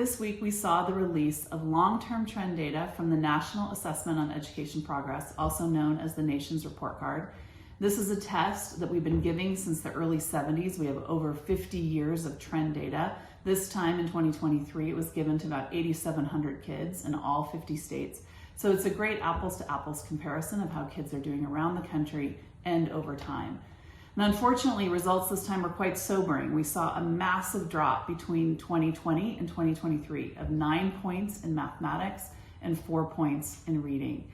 This week we saw the release of long-term trend data from the National Assessment on Education Progress, also known as the Nation's Report Card. This is a test that we've been giving since the early 70s. We have over 50 years of trend data. This time in 2023, it was given to about 8,700 kids in all 50 states. So it's a great apples to apples comparison of how kids are doing around the country and over time. And unfortunately, results this time were quite sobering. We saw a massive drop between 2020 and 2023 of 9 points in mathematics and 4 points in reading.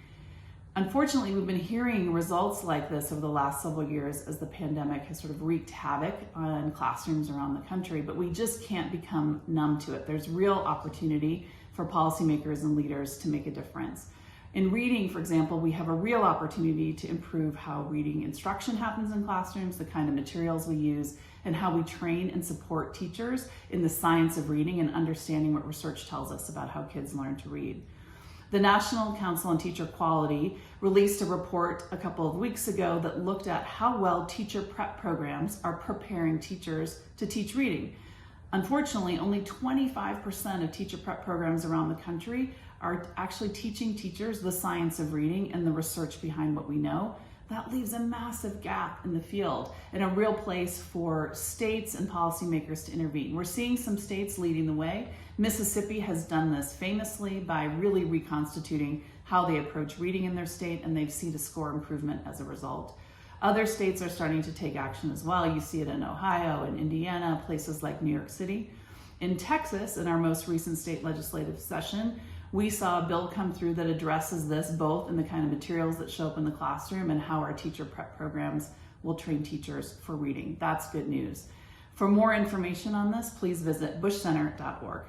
Unfortunately, we've been hearing results like this over the last several years as the pandemic has sort of wreaked havoc on classrooms around the country, but we just can't become numb to it. There's real opportunity for policymakers and leaders to make a difference. In reading, for example, we have a real opportunity to improve how reading instruction happens in classrooms, the kind of materials we use, and how we train and support teachers in the science of reading and understanding what research tells us about how kids learn to read. The National Council on Teacher Quality released a report a couple of weeks ago that looked at how well teacher prep programs are preparing teachers to teach reading. Unfortunately, only 25% of teacher prep programs around the country are actually teaching teachers the science of reading and the research behind what we know. That leaves a massive gap in the field and a real place for states and policymakers to intervene. We're seeing some states leading the way. Mississippi has done this famously by really reconstituting how they approach reading in their state, and they've seen a score improvement as a result. Other states are starting to take action as well. You see it in Ohio and Indiana, places like New York City. In Texas, in our most recent state legislative session, we saw a bill come through that addresses this both in the kind of materials that show up in the classroom and how our teacher prep programs will train teachers for reading. That's good news. For more information on this, please visit bushcenter.org.